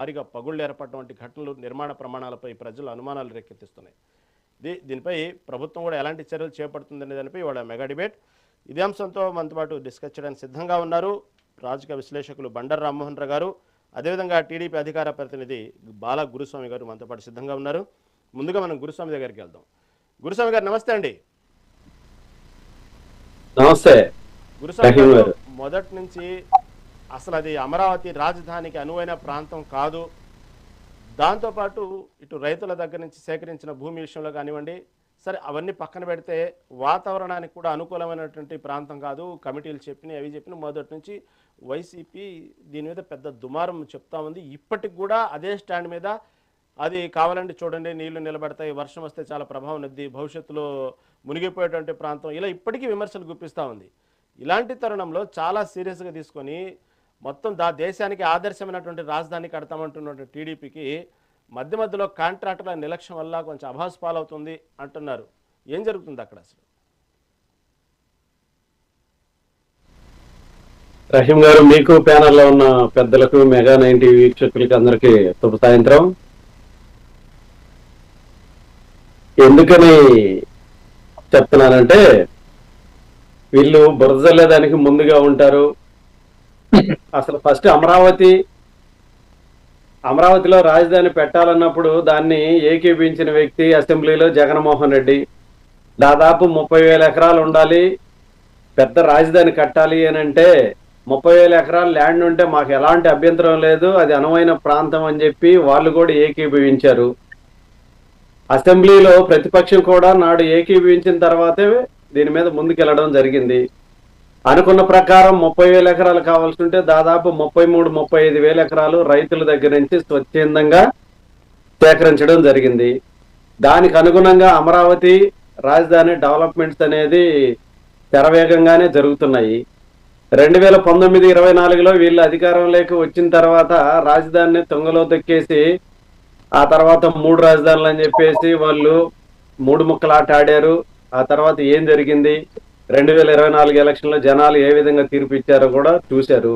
భారీగా పగుళ్లు ఏర్పడడం వంటి ఘటనలు నిర్మాణ ప్రమాణాలపై ప్రజలు అనుమానాలు రేకెత్తిస్తున్నాయి. దీనిపై ప్రభుత్వం కూడా ఎలాంటి చర్యలు చేపడుతుందనే దానిపై ఇవాళ మెగా డిబేట్. ఇదే అంశంతో మనతో పాటు డిస్కస్ చేయడానికి సిద్ధంగా ఉన్నారు రాజకీయ విశ్లేషకులు బండారు రామ్మోహన్ రావు గారు, అదేవిధంగా టీడీపీ అధికార ప్రతినిధి బాల గురుస్వామి గారు మనతో పాటు సిద్ధంగా ఉన్నారు. ముందుగా మనం గురుస్వామి దగ్గరికి వెళ్దాం. గురుస్వామి గారు నమస్తే అండి. నమస్తే గురుస్వామి గారు, మొదటి నుంచి అసలు అది అమరావతి రాజధానికి అనువైన ప్రాంతం కాదు, దాంతోపాటు ఇటు రైతుల దగ్గర నుంచి సేకరించిన భూమి విషయంలో కానివ్వండి, సరే అవన్నీ పక్కన పెడితే వాతావరణానికి కూడా అనుకూలమైనటువంటి ప్రాంతం కాదు, కమిటీలు చెప్పినాయి అవి చెప్పిన మొదటి నుంచి వైసీపీ దీని మీద పెద్ద దుమారం చెప్తా ఉంది. ఇప్పటికి కూడా అదే స్టాండ్ మీద అది కావాలంటే చూడండి నీళ్లు నిలబడతాయి, వర్షం వస్తే చాలా ప్రభావం ఉంది, భవిష్యత్తులో మునిగిపోయేటువంటి ప్రాంతం, ఇలా ఇప్పటికీ విమర్శలు గుప్పిస్తూ ఉంది. ఇలాంటి తరుణంలో చాలా సీరియస్గా తీసుకొని మొత్తం దేశానికి ఆదర్శమైనటువంటి రాజధాని కడతామంటున్నటువంటి టీడీపీకి మధ్య మధ్యలో కాంట్రాక్టుల నిర్లక్ష్యం వల్ల కొంచెం అభాస్ పాలవుతుంది అంటున్నారు. ఏం జరుగుతుంది అక్కడ అసలు? రహీం గారు, మీకు ప్యానల్లో ఉన్న పెద్దలకు, మెగా 90 వీక్షకులకి అందరికీ శుభ సాయంత్రం. ఎందుకని చెప్తున్నానంటే, వీళ్ళు బురదలేదానికి ముందుగా ఉంటారు. అసలు ఫస్ట్ అమరావతిలో రాజధాని పెట్టాలన్నప్పుడు దాన్ని ఏకీభించిన వ్యక్తి అసెంబ్లీలో జగన్మోహన్ రెడ్డి. దాదాపు 30,000 ఎకరాలు ఉండాలి, పెద్ద రాజధాని కట్టాలి అని అంటే 30,000 ఎకరాలు ల్యాండ్ ఉంటే మాకు ఎలాంటి అభ్యంతరం లేదు, అది అనువైన ప్రాంతం అని చెప్పి వాళ్ళు కూడా ఏకీభవించారు. అసెంబ్లీలో ప్రతిపక్షం కూడా నాడు ఏకీభవించిన తర్వాతే దీని మీద ముందుకెళ్లడం జరిగింది. అనుకున్న ప్రకారం 30,000 ఎకరాలు కావాల్సి ఉంటే దాదాపు 33-35,000 ఎకరాలు రైతుల దగ్గర నుంచి స్వచ్ఛందంగా సేకరించడం జరిగింది. దానికి అనుగుణంగా అమరావతి రాజధాని డెవలప్మెంట్స్ అనేది శరవేగంగానే జరుగుతున్నాయి. 2019-24లో వీళ్ళు అధికారంలోకి వచ్చిన తర్వాత రాజధానిని తుంగలో తొక్కేసి ఆ తర్వాత 3 రాజధానులు అని చెప్పేసి వాళ్ళు 3 ముక్కలాట ఆడారు. ఆ తర్వాత ఏం జరిగింది, 2024 ఎలక్షన్లో జనాలు ఏ విధంగా తీర్పు ఇచ్చారో కూడా చూశారు.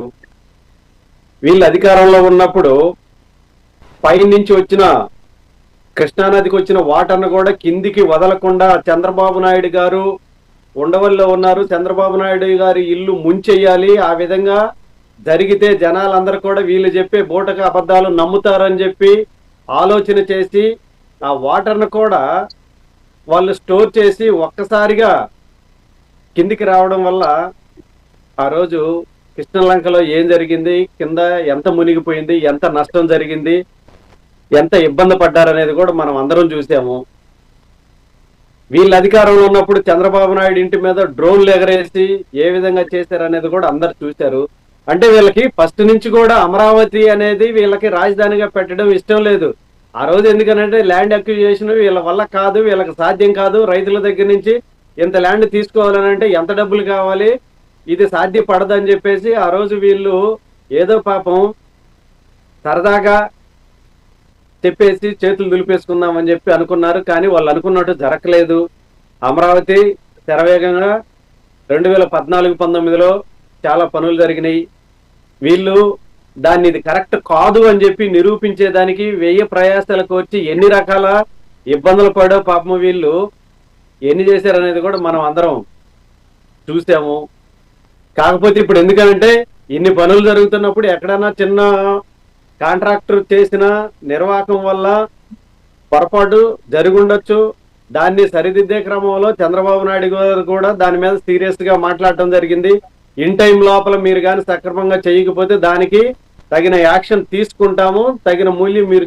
వీళ్ళు అధికారంలో ఉన్నప్పుడు పైనుంచి వచ్చిన కృష్ణానదికి వచ్చిన వాటర్ను కూడా కిందికి వదలకుండా చంద్రబాబు నాయుడు గారు ఉండవల్లో ఉన్నారు. చంద్రబాబు నాయుడు గారి ఇల్లు ముంచెయ్యాలి, ఆ విధంగా జరిగితే జనాలందరూ కూడా వీళ్ళు చెప్పే బూటక అబద్ధాలు నమ్ముతారని చెప్పి ఆలోచన చేసి ఆ వాటర్ను కూడా వాళ్ళు స్టోర్ చేసి ఒక్కసారిగా కిందికి రావడం వల్ల ఆ రోజు కృష్ణలంకలో ఏం జరిగింది, కింద ఎంత మునిగిపోయింది, ఎంత నష్టం జరిగింది, ఎంత ఇబ్బంది పడ్డారనేది కూడా మనం అందరం చూసాము. వీళ్ళు అధికారంలో ఉన్నప్పుడు చంద్రబాబు నాయుడు ఇంటి మీద డ్రోన్లు ఎగరేసి ఏ విధంగా చేశారనేది కూడా అందరు చూశారు. అంటే వీళ్ళకి ఫస్ట్ నుంచి కూడా అమరావతి అనేది వీళ్ళకి రాజధానిగా పెట్టడం ఇష్టం లేదు. ఆ రోజు ఎందుకనంటే ల్యాండ్ అక్విజిషన్ వీళ్ళ వల్ల కాదు, వీళ్ళకి సాధ్యం కాదు, రైతుల దగ్గర నుంచి ఇంత ల్యాండ్ తీసుకోవాలని అంటే ఎంత డబ్బులు కావాలి, ఇది సాధ్యపడదని చెప్పేసి ఆ రోజు వీళ్ళు ఏదో పాపం సరదాగా చెప్పేసి చేతులు దులిపేసుకుందామని చెప్పి అనుకున్నారు. కానీ వాళ్ళు అనుకున్నట్టు జరగలేదు. అమరావతి శరవేగంగా 2014-19లో చాలా పనులు జరిగినాయి. వీళ్ళు దాన్ని ఇది కరెక్ట్ కాదు అని చెప్పి నిరూపించేదానికి 1000 ప్రయాసాలకు వచ్చి ఎన్ని రకాల ఇబ్బందులు పడో పాపం వీళ్ళు ఎన్ని చేశారనేది కూడా మనం అందరం చూసాము. కాకపోతే ఇప్పుడు ఎందుకంటే ఇన్ని పనులు జరుగుతున్నప్పుడు ఎక్కడైనా చిన్న కాంట్రాక్టర్ చేసిన నిర్వాహకం వల్ల పొరపాటు జరుగుండొచ్చు. దాన్ని సరిదిద్దే క్రమంలో చంద్రబాబు నాయుడు గారు కూడా దాని మీద సీరియస్గా మాట్లాడటం జరిగింది. ఇన్ టైం లోపల మీరు కానీ సక్రమంగా చేయకపోతే దానికి తగిన యాక్షన్ తీసుకుంటాము, తగిన మూల్యం మీరు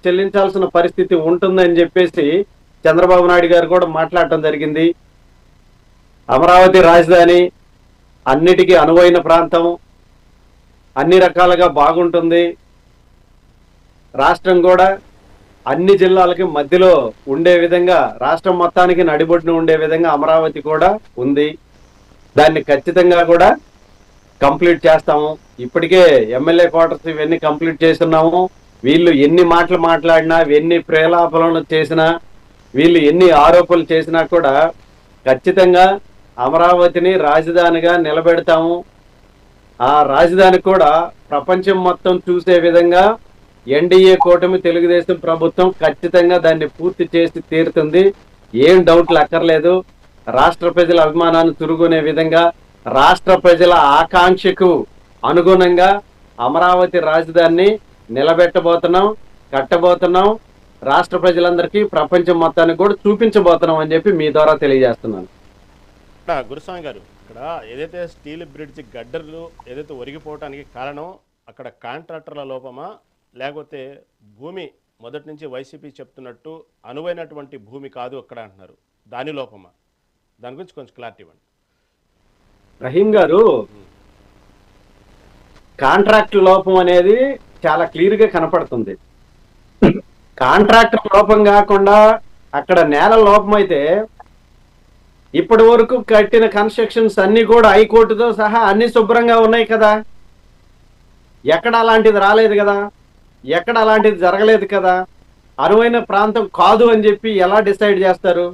చెల్లించాల్సిన పరిస్థితి ఉంటుందని చెప్పేసి చంద్రబాబు నాయుడు గారు కూడా మాట్లాడటం జరిగింది. అమరావతి రాజధాని అన్నిటికీ అనువైన ప్రాంతం, అన్ని రకాలుగా బాగుంటుంది, రాష్ట్రం కూడా అన్ని జిల్లాలకి మధ్యలో ఉండే విధంగా, రాష్ట్రం మొత్తానికి నడిబొడ్డున ఉండే విధంగా అమరావతి కూడా ఉంది. దాన్ని ఖచ్చితంగా కూడా కంప్లీట్ చేస్తాము. ఇప్పటికే ఎమ్మెల్యే క్వార్టర్స్ ఇవన్నీ కంప్లీట్ చేస్తున్నాము. వీళ్ళు ఎన్ని మాటలు మాట్లాడినా, ఎన్ని ప్రేలాపనలు చేసినా, వీళ్ళు ఎన్ని ఆరోపణలు చేసినా కూడా ఖచ్చితంగా అమరావతిని రాజధానిగా నిలబెడతాము. ఆ రాజధాని కూడా ప్రపంచం మొత్తం చూసే విధంగా ఎన్డీఏ కూటమి తెలుగుదేశం ప్రభుత్వం ఖచ్చితంగా దాన్ని పూర్తి చేసి తీరుతుంది. ఏం డౌట్లు అక్కర్లేదు. రాష్ట్ర ప్రజల అభిమానాన్ని చురుకునే విధంగా, రాష్ట్ర ప్రజల ఆకాంక్షకు అనుగుణంగా అమరావతి రాజధానిని నిలబెట్టబోతున్నాం, కట్టబోతున్నాం. రాష్ట్ర ప్రజలందరికీ, ప్రపంచం మొత్తానికి కూడా చూపించబోతున్నాం అని చెప్పి మీ ద్వారా తెలియజేస్తున్నాను. గురుస్వామి గారు, ఇక్కడ ఏదైతే స్టీల్ బ్రిడ్జ్ గడ్డర్లు ఏదైతే ఒరిగిపోవటానికి కారణం అక్కడ కాంట్రాక్టర్ల లోపమా, లేకపోతే భూమి మొదటి నుంచి వైసీపీ చెప్తున్నట్టు అనువైనటువంటి భూమి కాదు అక్కడ అంటున్నారు, దాని లోపమా? దాని గురించి కొంచెం క్లారిటీ ఇవ్వండి. రహీం గారు, కాంట్రాక్ట్ లోపం అనేది చాలా క్లియర్ గా కనపడుతుంది. కాంట్రాక్టర్ లోపం కాకుండా అక్కడ నేల లోపం అయితే ఇప్పటి వరకు కట్టిన కన్స్ట్రక్షన్స్ అన్ని కూడా హైకోర్టుతో సహా అన్ని శుభ్రంగా ఉన్నాయి కదా. ఎక్కడ అలాంటిది రాలేదు కదా, ఎక్కడ అలాంటిది జరగలేదు కదా. అనువైన ప్రాంతం కాదు అని చెప్పి ఎలా డిసైడ్ చేస్తారు?